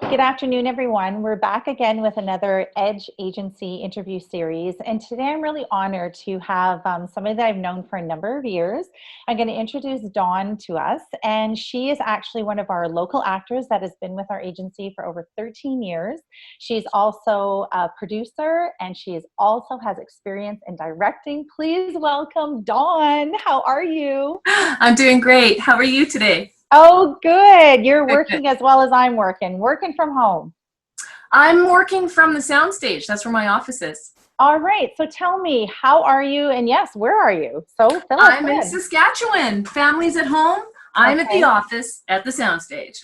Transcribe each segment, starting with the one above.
Good afternoon, everyone. We're back again with another Edge Agency interview series. And today I'm really honored to have somebody that I've known for a number of years. I'm going to introduce Dawn to us. And she is actually one of our local actors that has been with our agency for over 13 years. She's also a producer and she is also has experience in directing. Please welcome Dawn. How are you? I'm doing great. How are you today? Oh, good. You're working as well as I'm working from home. I'm working from the soundstage. That's where my office is. All right. So tell me, how are you? And yes, where are you? So fill us I'm in in. Saskatchewan. Family's at home. I'm at the Okay. office at the soundstage.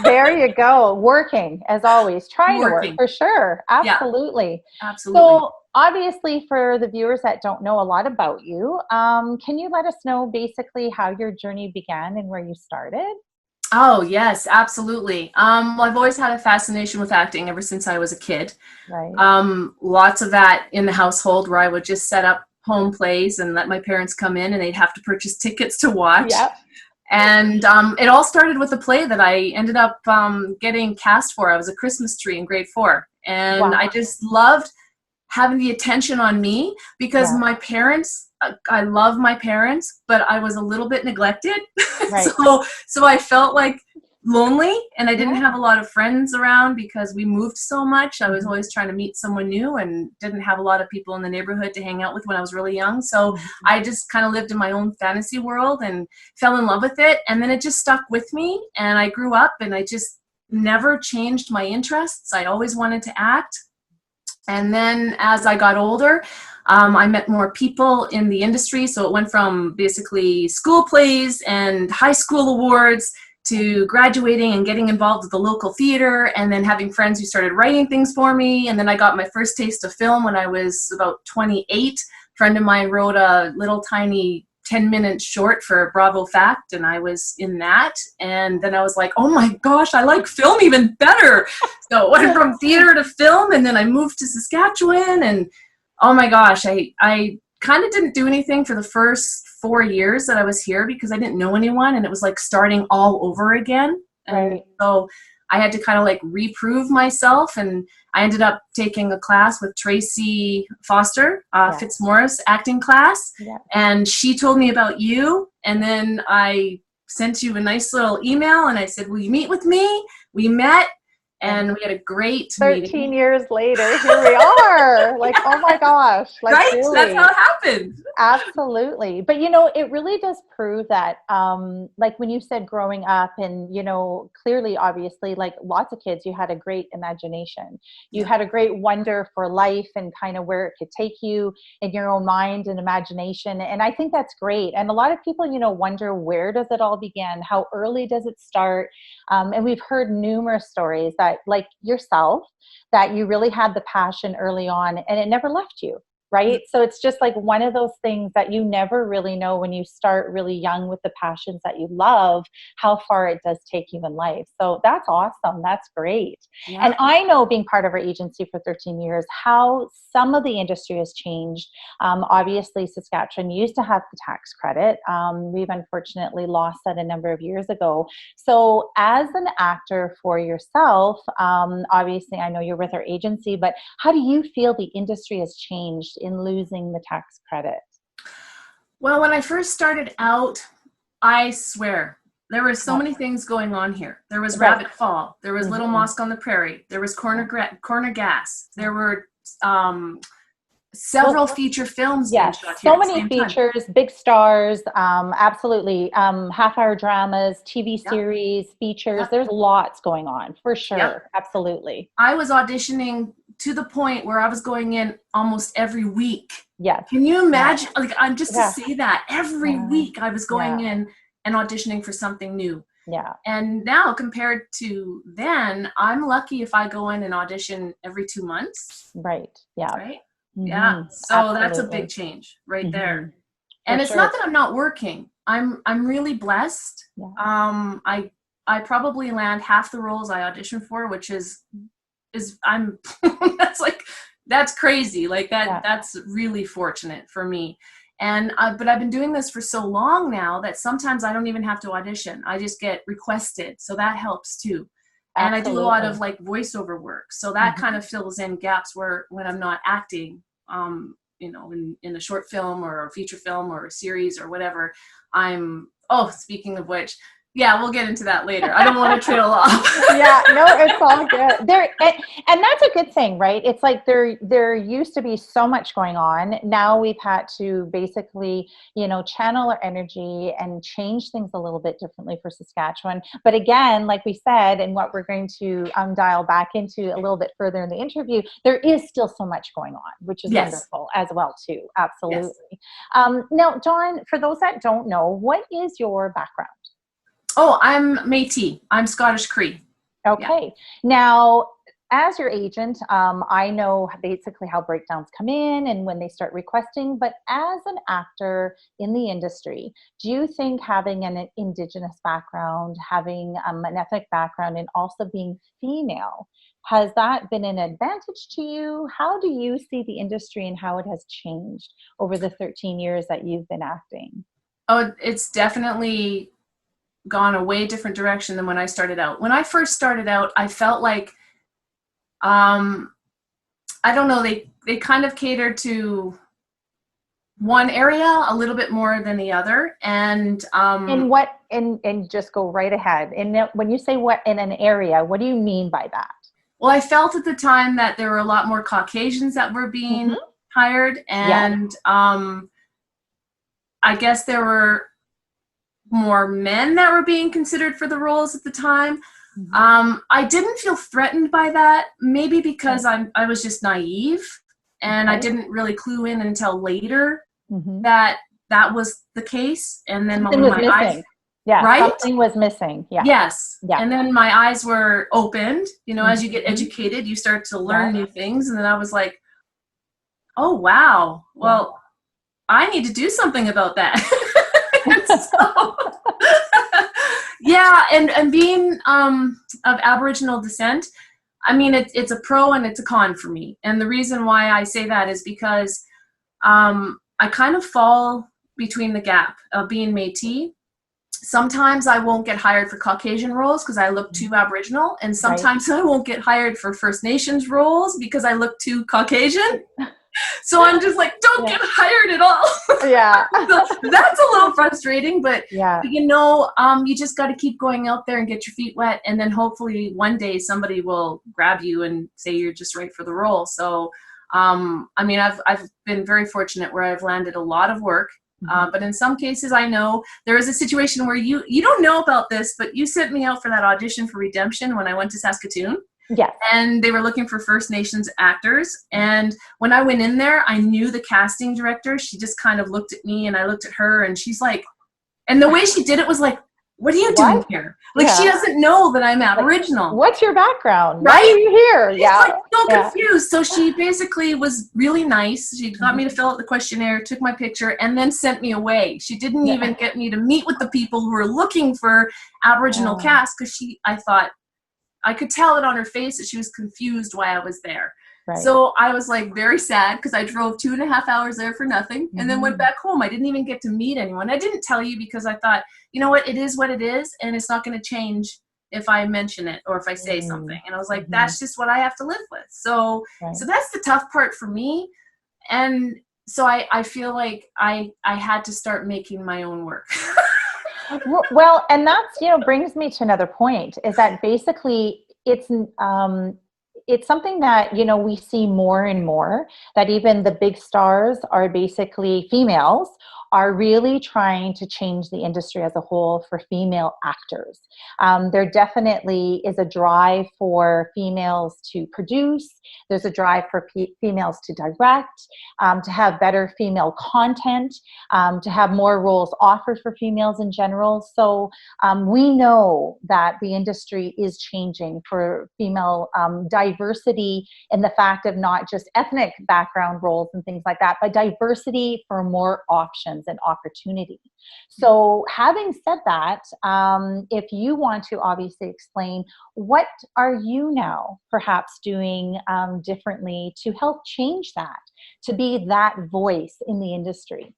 There you go. Working as always, trying to work Working. for sure. Yeah, Absolutely. absolutely. So obviously, for the viewers that don't know a lot about you, can you let us know basically how your journey began and where you started? Oh, yes, absolutely. Well, I've always had a fascination with acting ever since I was a kid. Right. Lots of that in the household where I would just set up home plays and let my parents come in and they'd have to purchase tickets to watch. Yep. And it all started with a play that I ended up getting cast for. I was a Christmas tree in grade 4. And I Wow. just loved having the attention on me because Yeah. my parents, I love my parents, but I was a little bit neglected. Right. So I felt like lonely and I didn't Yeah. have a lot of friends around because we moved so much. I was Mhm. always trying to meet someone new and didn't have a lot of people in the neighborhood to hang out with when I was really young. So Mhm. I just kind of lived in my own fantasy world and fell in love with it. And then it just stuck with me and I grew up and I just never changed my interests. I always wanted to act. And then as I got older, I met more people in the industry. So it went from basically school plays and high school awards to graduating and getting involved with the local theater and then having friends who started writing things for me. And then I got my first taste of film when I was about 28. A friend of mine wrote a little tiny 10-minute short for Bravo Fact, and I was in that. And then I was like, oh my gosh, I like film even better. So it went from theater to film, and then I moved to Saskatchewan, and oh my gosh, I kind of didn't do anything for the first 4 years that I was here because I didn't know anyone, and it was like starting all over again. And Right. so I had to kind of like reprove myself, and I ended up taking a class with Tracy Foster, Yeah. Fitzmaurice acting class, Yeah. and she told me about you, and then I sent you a nice little email, and I said, will you meet with me? We met, And and we had a great 13 meeting. years later, here we are. Like, oh my gosh, like Right? That's how really. it happened. Absolutely. But it really does prove that, like when you said growing up and, clearly, obviously, like lots of kids, you had a great imagination. You Yeah. had a great wonder for life and kind of where it could take you in your own mind and imagination. And I think that's great. And a lot of people, wonder where does it all begin? How early does it start? And we've heard numerous stories that, like yourself, that you really had the passion early on and it never left you. Right. So it's just like one of those things that you never really know when you start really young with the passions that you love, how far it does take you in life. So that's awesome. That's great. And Yeah. I know, being part of our agency for 13 years, how some of the industry has changed. Obviously, Saskatchewan used to have the tax credit. We've unfortunately lost that a number of years ago. So as an actor for yourself, obviously I know you're with our agency, but how do you feel the industry has changed in losing the tax credit? Well, when I first started out, I swear, there were so Yeah. many things going on here. There was Right. Rabbit Fall. There was Little Hmm. Mosque on the Prairie. There was Corner Gas. Yeah. There were um, Well, several feature films being yes, shot here so at the many same time. features, big stars, absolutely. Half-hour dramas, TV Yep, series, features. yep, There's lots going on for yep. sure. Absolutely. I was auditioning to the point where I was going in almost every week. Yes. Can you Yeah. imagine? Like, I'm just to Yeah. say that every Yeah. week I was Yeah. going in and auditioning for something new. Yeah. And now compared to then, I'm lucky if I go in and audition every 2 months, Right. Yeah. right? Yeah. Hmm. So that's a big Absolutely. change right Hmm. there. For And it's not sure. that I'm not working. I'm really blessed. Yeah. I probably land half the roles I audition for, which is I'm that's like that's crazy. Like Yeah. that's really fortunate for me. And but I've been doing this for so long now that sometimes I don't even have to audition. I just get requested, so that helps too. And I do a lot of Absolutely. like voiceover work. So that kind Mhm. of fills in gaps where when I'm not acting, in a short film or a feature film or a series or whatever, oh, speaking of which, yeah, we'll get into that later. I don't want to trail off. Yeah, no, it's all good. And that's a good thing, right? It's like there used to be so much going on. Now we've had to basically, channel our energy and change things a little bit differently for Saskatchewan. But again, like we said, and what we're going to dial back into a little bit further in the interview, there is still so much going on, which is Yes. wonderful as well too. Yes. Absolutely. Now, Dawn, for those that don't know, what is your background? Oh, I'm Métis. I'm Scottish Cree. Yeah. Okay. Now, as your agent, I know basically how breakdowns come in and when they start requesting, but as an actor in the industry, do you think having an indigenous background, having an ethnic background, and also being female, has that been an advantage to you? How do you see the industry and how it has changed over the 13 years that you've been acting? Oh, it's definitely gone a way different direction than when I started out. When I first started out, I felt like, I don't know, they kind of catered to one area a little bit more than the other. And And what, and just go right ahead. And when you say what in an area, what do you mean by that? well, I felt at the time that there were a lot more Caucasians that were being Hmm. hired. Yeah. And I guess there were more men that were being considered for the roles at the time. Hmm. I didn't feel threatened by that, maybe Okay. because I was just naive and I Okay. didn't really clue in until later Hmm. that that was the case. And then Something when was my eyes, missing. Yeah, right? something was missing. Yeah. Yes. Yeah. And then my eyes were opened. As you get Hmm. educated, you start to Yeah. learn new things. And then I was like, oh, wow. Yeah. Well, I need to do something about that. And so, yeah, and being of Aboriginal descent, I mean, it's a pro and it's a con for me. And the reason why I say that is because I kind of fall between the gap of being Métis. Sometimes I won't get hired for Caucasian roles because I look too Aboriginal, and Right. sometimes I won't get hired for First Nations roles because I look too Caucasian. So I'm just like, don't Yeah. get hired at all. Yeah. So that's a little frustrating, but Yeah. you just got to keep going out there and get your feet wet, and then hopefully one day somebody will grab you and say you're just right for the role. So, I mean, I've been very fortunate where I've landed a lot of work. Hmm. But in some cases, I know there is a situation where you don't know about this, but you sent me out for that audition for Redemption when I went to Saskatoon, Yes. and they were looking for First Nations actors. And when I went in there, I knew the casting director. She just kind of looked at me and I looked at her, and she's like, and the way she did it was like, what are you doing What? here? Like, she Yeah. doesn't know that I'm Like, Aboriginal, what's your background? Why are right? you here? She's Yeah. like so Yeah. confused. So she basically was really nice. She got me to Hmm. fill out the questionnaire, took my picture, and then sent me away. She didn't even Yeah. get me to meet with the people who were looking for Aboriginal Oh, cast because I thought, I could tell it on her face that she was confused why I was there. right. So I was like very sad because I drove 2.5 hours there for nothing and then went Hmm. back home. I didn't even get to meet anyone. I didn't tell you because I thought, you know what it is, and it's not going to change if I mention it or if I say something. And I was like, Hmm. that's just what I have to live with. So Right. that's the tough part for me. And so I feel like I had to start making my own work. Well, and that's, brings me to another point is that basically it's something that, we see more and more that even the big stars are basically females are really trying to change the industry as a whole for female actors. There definitely is a drive for females to produce. There's a drive for females to direct, to have better female content, to have more roles offered for females in general. So we know that the industry is changing for female diversity in the fact of not just ethnic background roles and things like that, but diversity for more options and opportunity. So having said that, if you want to obviously explain what are you now perhaps doing differently to help change that, to be that voice in the industry?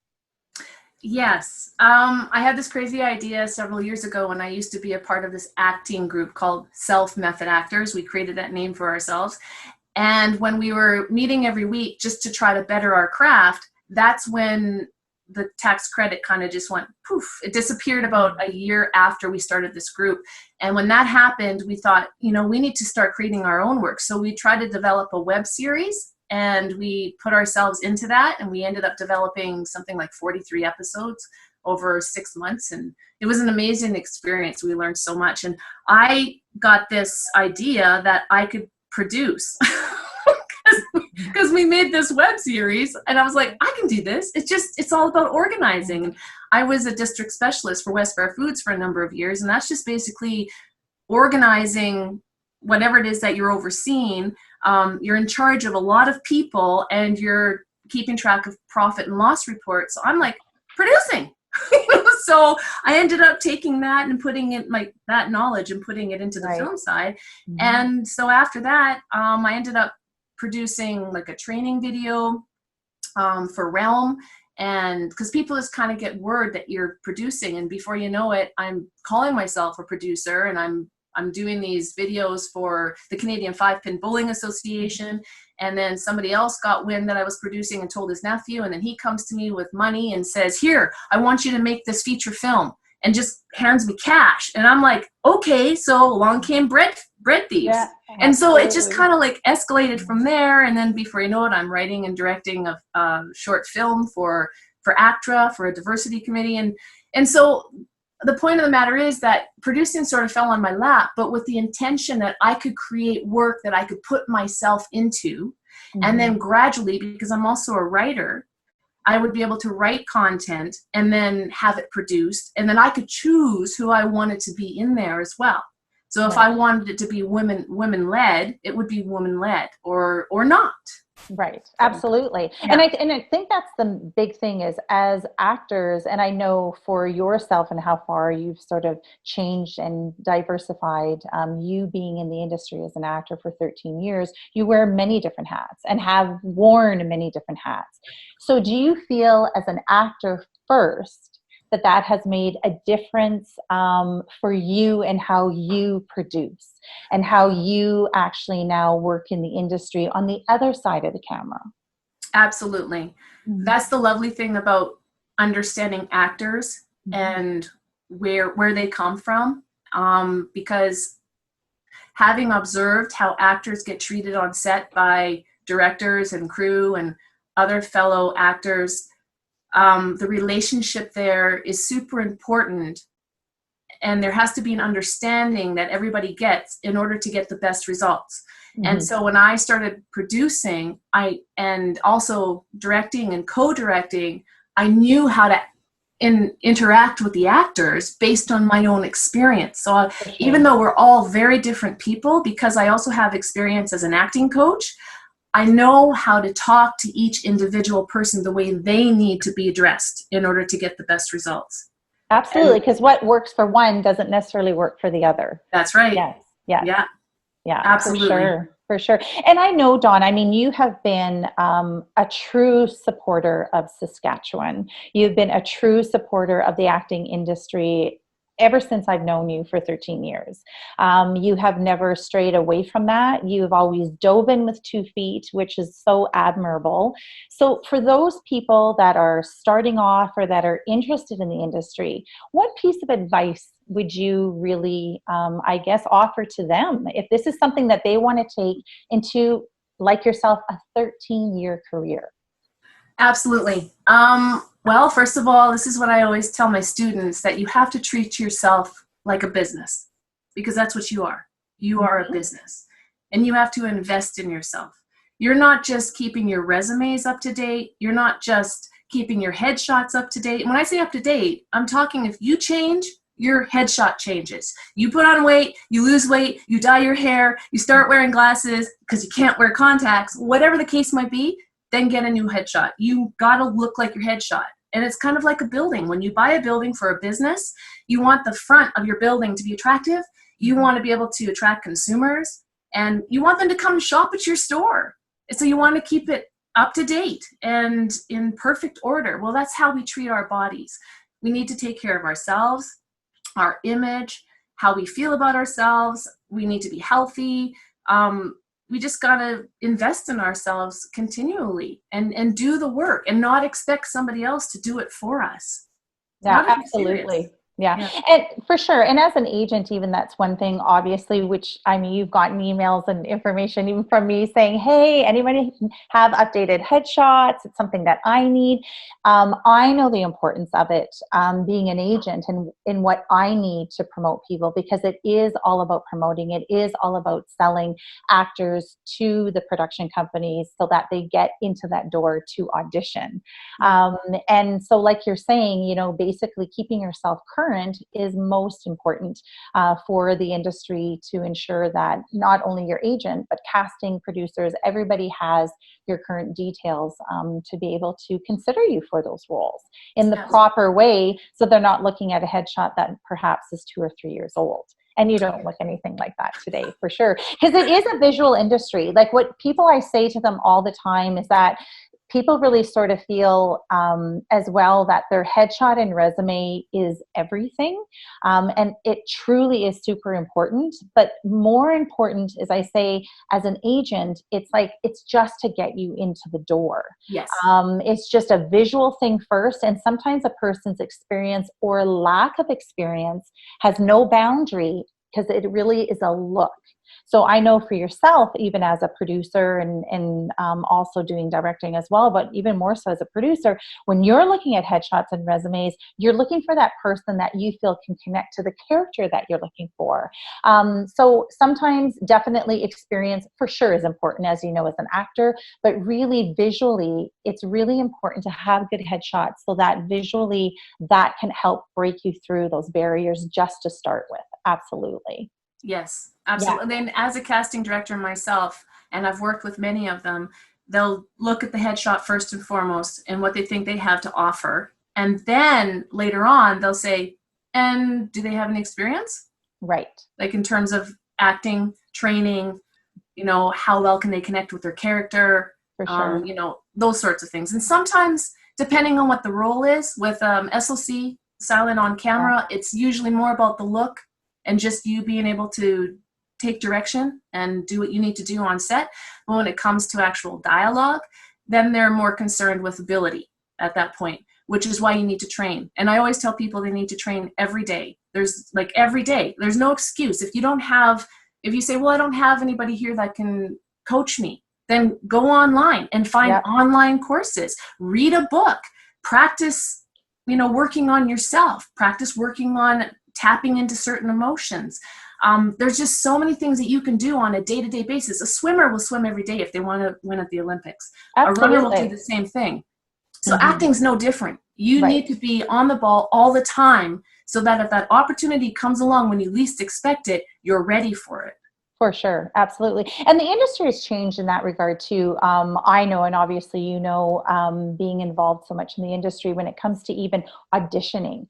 Yes. I had this crazy idea several years ago when I used to be a part of this acting group called Self Method Actors. We created that name for ourselves. And when we were meeting every week just to try to better our craft, that's when the tax credit kind of just went poof. It disappeared about a year after we started this group. And when that happened, we thought, we need to start creating our own work. So we tried to develop a web series and we put ourselves into that. And we ended up developing something like 43 episodes over 6 months. And it was an amazing experience. We learned so much. And I got this idea that I could produce because we made this web series and I was like, I can do this. It's all about organizing. And I was a district specialist for West Fair Foods for a number of years. And that's just basically organizing whatever it is that you're overseeing. You're in charge of a lot of people and you're keeping track of profit and loss reports. So I'm like producing. So I ended up taking that and putting it that knowledge and putting it into the film side. Mm-hmm. And so after that, I ended up producing like a training video for Realm. And because people just kind of get word that you're producing, and before you know it, I'm calling myself a producer, and I'm doing these videos for the Canadian 5-Pin Bowling Association. And then somebody else got wind that I was producing and told his nephew. And then he comes to me with money and says, here, I want you to make this feature film, and just hands me cash. And I'm like, okay. So along came bread thieves. Yeah, and so it just kind of like escalated from there. And then before you know it, I'm writing and directing a short film for ACTRA, for a diversity committee. And so the point of the matter is that producing sort of fell on my lap, but with the intention that I could create work that I could put myself into. Mm-hmm. And then gradually, because I'm also a writer, I would be able to write content and then have it produced. And then I could choose who I wanted to be in there as well. So if I wanted it to be women-led, it would be woman-led or not. Right. Absolutely. Yeah. And I think that's the big thing is, as actors, and I know for yourself and how far you've sort of changed and diversified, you being in the industry as an actor for 13 years, you wear many different hats and have worn many different hats. So do you feel as an actor first that has made a difference for you and how you produce and how you actually now work in the industry on the other side of the camera? Absolutely. Mm-hmm. That's the lovely thing about understanding actors mm-hmm. and where they come from, because having observed how actors get treated on set by directors and crew and other fellow actors, the relationship there is super important, and there has to be an understanding that everybody gets in order to get the best results. Mm-hmm. And so when I started producing, and also directing and co-directing, I knew how to interact with the actors based on my own experience. So even though we're all very different people, because I also have experience as an acting coach, I know how to talk to each individual person the way they need to be addressed in order to get the best results. Absolutely, because what works for one doesn't necessarily work for the other. That's right. Yes. Yes. Yeah. Absolutely. For sure. And I know, Dawn, I mean, you have been a true supporter of Saskatchewan. You've been a true supporter of the acting industry ever since I've known you for 13 years. You have never strayed away from that. You've always dove in with 2 feet, which is so admirable. So for those people that are starting off or that are interested in the industry, what piece of advice would you really, offer to them if this is something that they want to take into, like yourself, a 13-year career? Absolutely. Well, first of all, this is what I always tell my students, that you have to treat yourself like a business, because that's what you are. You are a business, and you have to invest in yourself. You're not just keeping your resumes up to date. You're not just keeping your headshots up to date. And when I say up to date, I'm talking if you change, your headshot changes. You put on weight, you lose weight, you dye your hair, you start wearing glasses because you can't wear contacts, whatever the case might be, then get a new headshot. You got to look like your headshot. And it's kind of like a building. When you buy a building for a business, you want the front of your building to be attractive. You want to be able to attract consumers, and you want them to come shop at your store. So you want to keep it up to date and in perfect order. Well, that's how we treat our bodies. We need to take care of ourselves, our image, how we feel about ourselves. We need to be healthy. We just got to invest in ourselves continually and do the work and not expect somebody else to do it for us. Yeah, absolutely. Yeah. And for sure. And as an agent, even that's one thing, obviously, which I mean, you've gotten emails and information even from me saying, hey, anybody have updated headshots? It's something that I need. I know the importance of it, being an agent and in what I need to promote people, because it is all about promoting. It is all about selling actors to the production companies so that they get into that door to audition. And so like you're saying, you know, basically keeping yourself current is most important for the industry to ensure that not only your agent, but casting, producers, everybody has your current details to be able to consider you for those roles in the proper way, so they're not looking at a headshot that perhaps is 2 or 3 years old. And you don't look anything like that today, for sure. Because it is a visual industry. Like what people, I say to them all the time is that people really sort of feel as well that their headshot and resume is everything. And it truly is super important. But more important, as I say, as an agent, it's like, it's just to get you into the door. Yes. It's just a visual thing first. And sometimes a person's experience or lack of experience has no boundary, because it really is a look. So I know for yourself, even as a producer and also doing directing as well, but even more so as a producer, when you're looking at headshots and resumes, you're looking for that person that you feel can connect to the character that you're looking for. So sometimes definitely experience for sure is important, as you know, as an actor, but really visually, it's really important to have good headshots so that visually that can help break you through those barriers just to start with. Absolutely. Yes, absolutely. Yeah. Then as a casting director myself, and I've worked with many of them, they'll look at the headshot first and foremost and what they think they have to offer. And then later on, they'll say, and do they have any experience? Right. Like in terms of acting, training, you know, how well can they connect with their character? For sure. You know, those sorts of things. And sometimes, depending on what the role is, with SLC, silent on camera, it's usually more about the look and just you being able to take direction and do what you need to do on set. But when it comes to actual dialogue, then they're more concerned with ability at that point, which is why you need to train. And I always tell people they need to train every day. There's like every day. There's no excuse. If you say, well, I don't have anybody here that can coach me, then go online and find online courses, read a book, practice, you know, working on yourself, practice working on tapping into certain emotions. There's just so many things that you can do on a day-to-day basis. A swimmer will swim every day if they want to win at the Olympics. Absolutely. A runner will do the same thing. So acting's no different. You need to be on the ball all the time so that if that opportunity comes along when you least expect it, you're ready for it. For sure. Absolutely. And the industry has changed in that regard too. I know, and obviously, you know, being involved so much in the industry when it comes to even auditioning.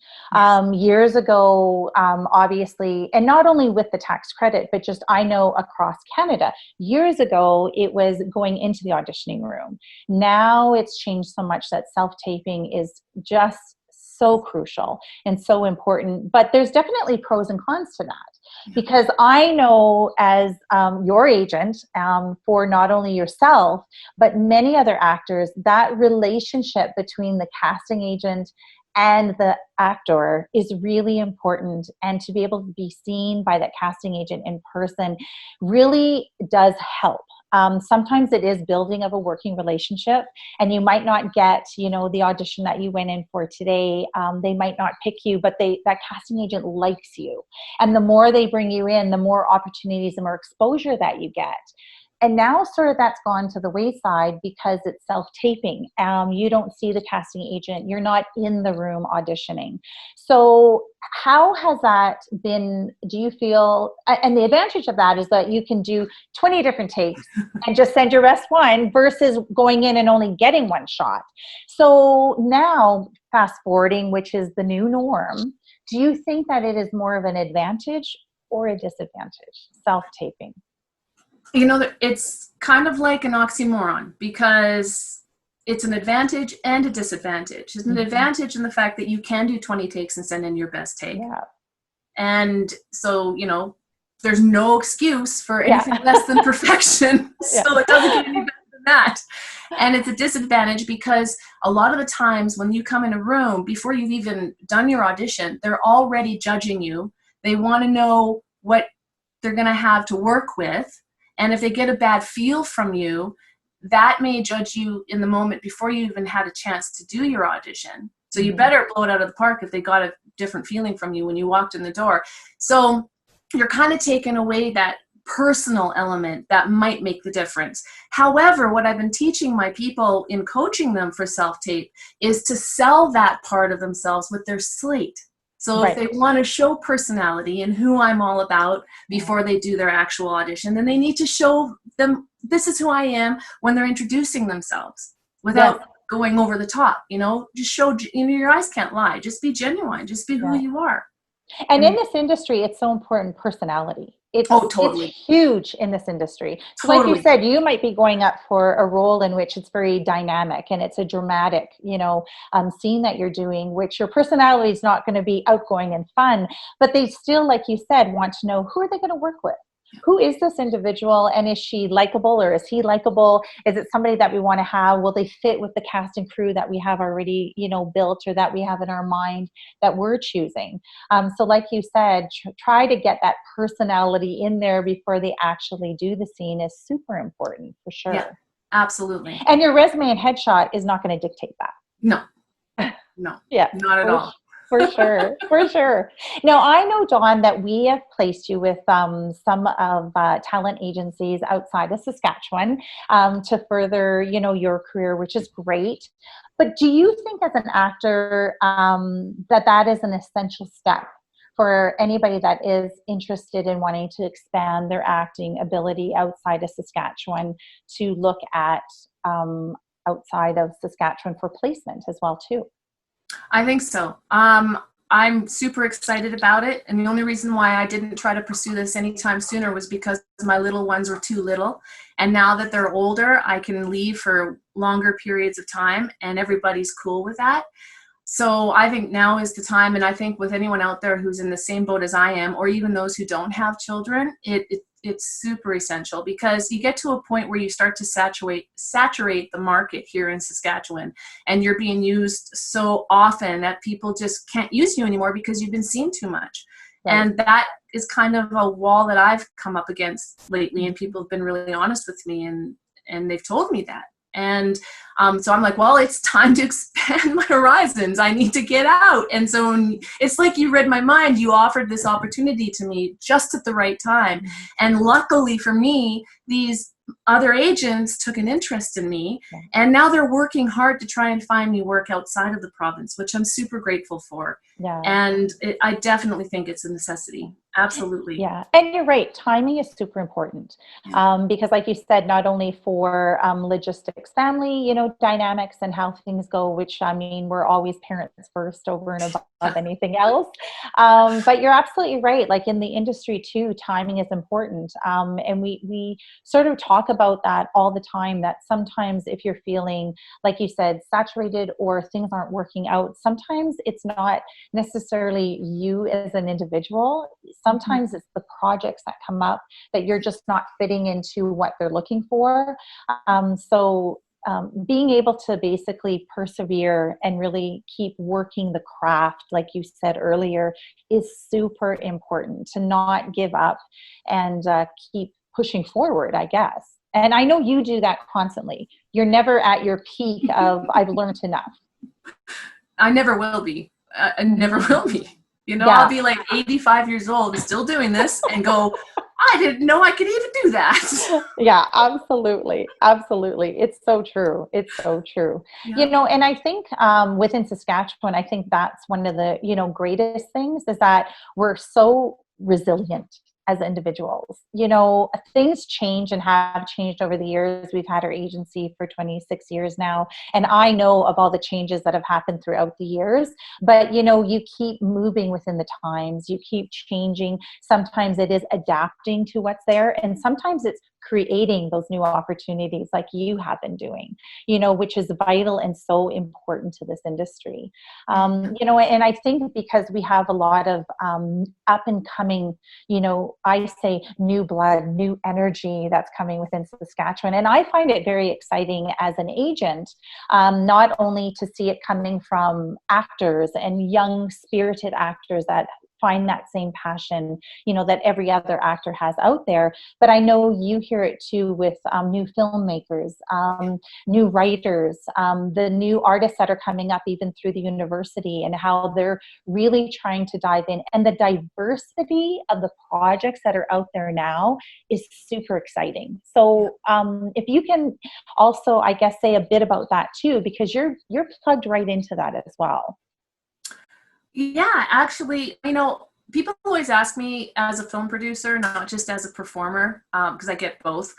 Years ago, obviously, and not only with the tax credit, but just I know across Canada, years ago, it was going into the auditioning room. Now it's changed so much that self-taping is just so crucial and so important. But there's definitely pros and cons to that. Because I know as your agent, for not only yourself, but many other actors, that relationship between the casting agent and the actor is really important. And to be able to be seen by that casting agent in person really does help. Sometimes it is building of a working relationship, and you might not get, you know, the audition that you went in for today. They might not pick you, but that casting agent likes you. And the more they bring you in, the more opportunities and more exposure that you get. And now sort of that's gone to the wayside because it's self-taping. You don't see the casting agent. You're not in the room auditioning. So how has that been, do you feel, and the advantage of that is that you can do 20 different takes and just send your best one versus going in and only getting one shot. So now fast forwarding, which is the new norm, do you think that it is more of an advantage or a disadvantage, self-taping? You know, it's kind of like an oxymoron because it's an advantage and a disadvantage. It's an advantage in the fact that you can do 20 takes and send in your best take. Yeah. And so, you know, there's no excuse for anything less than perfection. So it doesn't get any better than that. And it's a disadvantage because a lot of the times when you come in a room, before you've even done your audition, they're already judging you. They want to know what they're going to have to work with. And if they get a bad feel from you, that may judge you in the moment before you even had a chance to do your audition. So you better blow it out of the park if they got a different feeling from you when you walked in the door. So you're kind of taking away that personal element that might make the difference. However, what I've been teaching my people in coaching them for self-tape is to sell that part of themselves with their slate. So if they want to show personality and who I'm all about before they do their actual audition, then they need to show them this is who I am when they're introducing themselves without going over the top, you know, just show, you know, your eyes can't lie. Just be genuine. Just be who you are. And in this industry, it's so important, personality. It's huge in this industry. So like you said, you might be going up for a role in which it's very dynamic and it's a dramatic, you know, scene that you're doing, which your personality is not going to be outgoing and fun, but they still, like you said, want to know who are they going to work with? Who is this individual, and is she likable or is he likable? Is it somebody that we want to have? Will they fit with the cast and crew that we have already, you know, built or that we have in our mind that we're choosing? So like you said, try to get that personality in there before they actually do the scene is super important for sure. Yeah, absolutely. And your resume and headshot is not going to dictate that. No, not at all. For sure, for sure. Now, I know, Dawn, that we have placed you with some of talent agencies outside of Saskatchewan to further, you know, your career, which is great. But do you think as an actor that is an essential step for anybody that is interested in wanting to expand their acting ability outside of Saskatchewan to look at outside of Saskatchewan for placement as well, too? I think so. I'm super excited about it. And the only reason why I didn't try to pursue this anytime sooner was because my little ones were too little. And now that they're older, I can leave for longer periods of time and everybody's cool with that. So I think now is the time. And I think with anyone out there who's in the same boat as I am, or even those who don't have children, it's super essential because you get to a point where you start to saturate the market here in Saskatchewan, and you're being used so often that people just can't use you anymore because you've been seen too much. Right. And that is kind of a wall that I've come up against lately, and people have been really honest with me and they've told me that. And so I'm like, well, it's time to expand my horizons. I need to get out. And so it's like you read my mind. You offered this opportunity to me just at the right time. And luckily for me, these other agents took an interest in me, and now they're working hard to try and find me work outside of the province, which I'm super grateful for. Yeah. And I definitely think it's a necessity. Absolutely. Yeah. And you're right. Timing is super important because like you said, not only for logistics, family, you know, dynamics and how things go, which I mean, we're always parents first over and above anything else. But you're absolutely right. Like in the industry too, timing is important. And we sort of talk about that all the time, that sometimes if you're feeling, like you said, saturated or things aren't working out, sometimes it's not necessarily you as an individual. Sometimes it's the projects that come up that you're just not fitting into what they're looking for. So being able to basically persevere and really keep working the craft, like you said earlier, is super important, to not give up and keep pushing forward, I guess. And I know you do that constantly. You're never at your peak of, I've learned enough. I never will be. I never will be. You know, I'll be like 85 years old and still doing this and go, I didn't know I could even do that. Yeah, absolutely. Absolutely. It's so true. It's so true. Yeah. You know, and I think within Saskatchewan, I think that's one of the, you know, greatest things is that we're so resilient as individuals. You know, things change and have changed over the years. We've had our agency for 26 years now, and I know of all the changes that have happened throughout the years, but you know, you keep moving within the times, you keep changing. Sometimes it is adapting to what's there, and sometimes it's creating those new opportunities like you have been doing, which is vital and so important to this industry. And I think because we have a lot of up and coming, I say new blood, new energy that's coming within Saskatchewan. And I find it very exciting as an agent, not only to see it coming from actors and young spirited actors that find that same passion, that every other actor has out there. But I know you hear it too with new filmmakers, new writers, the new artists that are coming up even through the university, and how they're really trying to dive in. And the diversity of the projects that are out there now is super exciting. So if you can also, I guess, say a bit about that too, because you're plugged right into that as well. Yeah, actually, people always ask me as a film producer, not just as a performer, because I get both,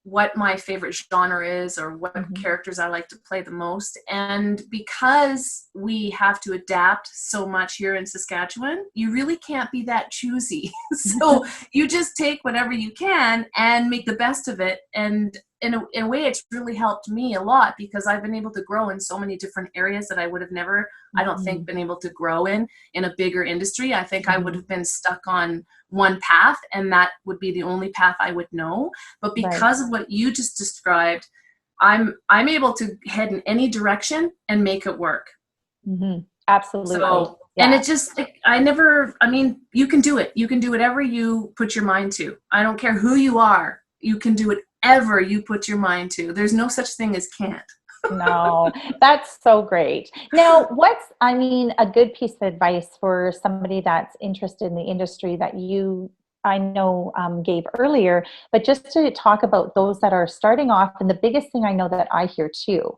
what my favorite genre is or what characters I like to play the most. And because we have to adapt so much here in Saskatchewan, you really can't be that choosy. So you just take whatever you can and make the best of it. And in a way, it's really helped me a lot, because I've been able to grow in so many different areas that I would have never, I don't think, been able to grow in a bigger industry. I think I would have been stuck on one path, and that would be the only path I would know. But because of what you just described, I'm able to head in any direction and make it work. Absolutely. So, and it just, you can do it. You can do whatever you put your mind to. I don't care who you are. You can do whatever you put your mind to. There's no such thing as can't. No, that's so great. Now, what's, a good piece of advice for somebody that's interested in the industry that you, I know, gave earlier, but just to talk about those that are starting off, and the biggest thing I know that I hear too.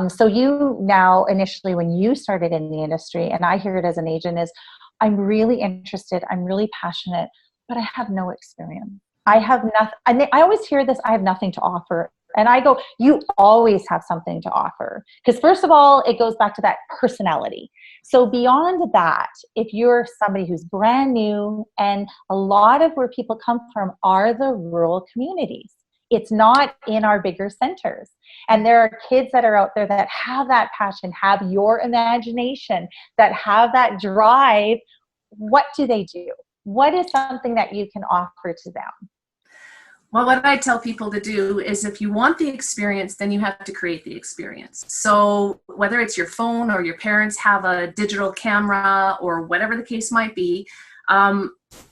So you now, initially when you started in the industry, and I hear it as an agent, is I'm really interested, I'm really passionate, but I have no experience. I have nothing. And I always hear this, I have nothing to offer. And I go, you always have something to offer. Because first of all, it goes back to that personality. So beyond that, if you're somebody who's brand new, and a lot of where people come from are the rural communities. It's not in our bigger centers. And there are kids that are out there that have that passion, have your imagination, that have that drive. What do they do? What is something that you can offer to them? Well, what I tell people to do is, if you want the experience, then you have to create the experience. So whether it's your phone or your parents have a digital camera or whatever the case might be,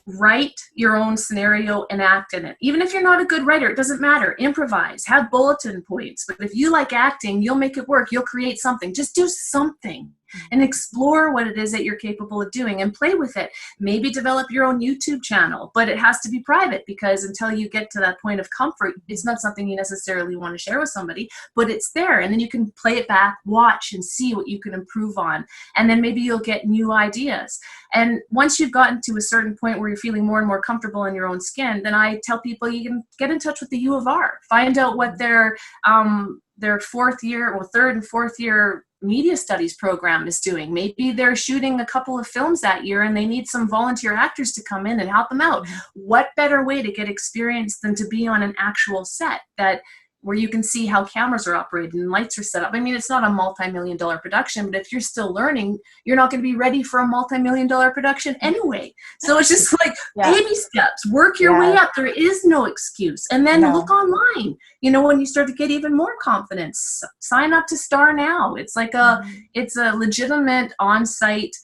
write your own scenario and act in it. Even if you're not a good writer, it doesn't matter. Improvise, have bulletin points. But if you like acting, you'll make it work. You'll create something. Just do something and explore what it is that you're capable of doing and play with it. Maybe develop your own YouTube channel, but it has to be private, because until you get to that point of comfort, it's not something you necessarily want to share with somebody, but it's there. And then you can play it back, watch, and see what you can improve on. And then maybe you'll get new ideas. And once you've gotten to a certain point where you're feeling more and more comfortable in your own skin, then I tell people you can get in touch with the U of R, find out what their fourth year or third and fourth year media studies program is doing. Maybe they're shooting a couple of films that year and they need some volunteer actors to come in and help them out. What better way to get experience than to be on an actual set where you can see how cameras are operated and lights are set up. It's not a multi-million-dollar production, but if you're still learning, you're not going to be ready for a multi-million-dollar production anyway. So it's just like baby steps, work your way up. There is no excuse. And then look online. When you start to get even more confidence, sign up to Star Now. It's like it's a legitimate on-site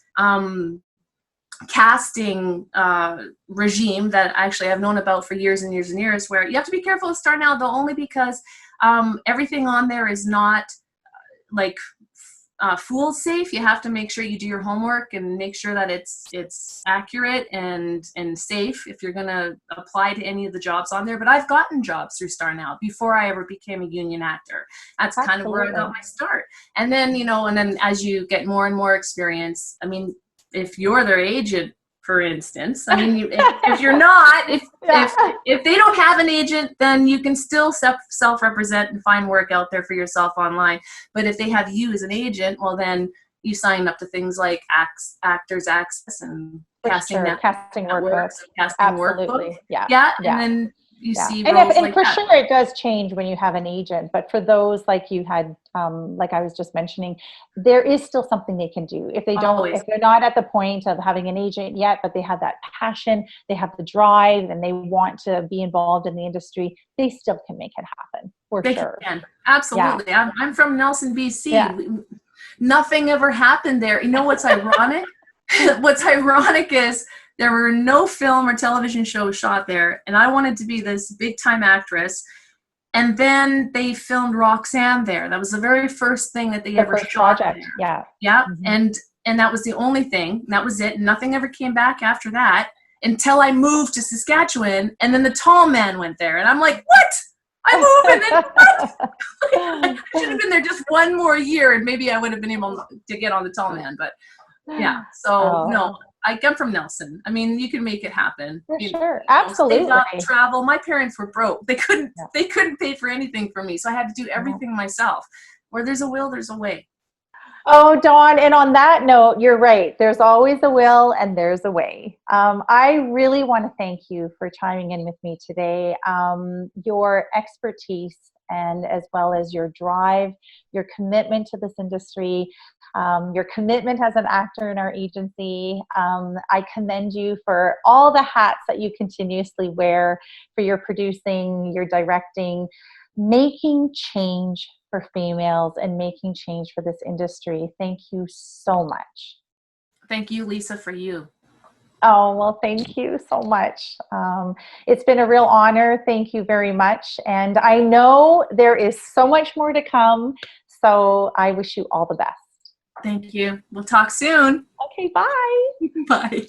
casting regime that actually I've known about for years and years and years, where you have to be careful with Star Now, though, only because everything on there is not fool safe. You have to make sure you do your homework and make sure that it's accurate and safe if you're going to apply to any of the jobs on there. But I've gotten jobs through Star Now before I ever became a union actor. That's kind of where I got my start. And then, and then as you get more and more experience, if you're their agent, for instance, if you're not, if they don't have an agent, then you can still self-represent and find work out there for yourself online. But if they have you as an agent, well, then you sign up to things like Actors Access and casting workbooks. Absolutely. Yeah. And then you Yeah. see And roles and like for that. sure it does change when you have an agent, but for those like you had, like I was just mentioning, there is still something they can do. If they don't, Always. if they're not at the point of having an agent yet, but they have that passion, they have the drive, and they want to be involved in the industry, they still can make it happen for They sure. can. Yeah. Absolutely. I'm from Nelson, Yeah. BC. Nothing ever happened there. You know what's ironic? What's ironic is there were no film or television shows shot there, and I wanted to be this big time actress. And then they filmed Roxanne there. That was the very first thing that they The ever first shot project. there. Yeah. Yeah, Mm-hmm. and that was the only thing. That was it. Nothing ever came back after that until I moved to Saskatchewan, and then the Tall Man went there, and I'm like, what? I moved, and then what? I should have been there just one more year, and maybe I would have been able to get on the Tall Man. But yeah, so no, Oh, I come from Nelson. I mean, you can make it happen. for You sure. know, save Absolutely. up, travel. My parents were broke. They couldn't. Yeah. They couldn't pay for anything for me, so I had to do everything myself. Where there's a will, there's a way. Oh, Dawn, and on that note, you're right. There's always a will and there's a way. I really want to thank you for chiming in with me today. Your expertise and as well as your drive, your commitment to this industry, your commitment as an actor in our agency. I commend you for all the hats that you continuously wear, for your producing, your directing, making change for females and making change for this industry. Thank you so much. Thank you, Lisa, for you. Oh, well, thank you so much. It's been a real honor. Thank you very much. And I know there is so much more to come. So I wish you all the best. Thank you. We'll talk soon. Okay, bye. Bye.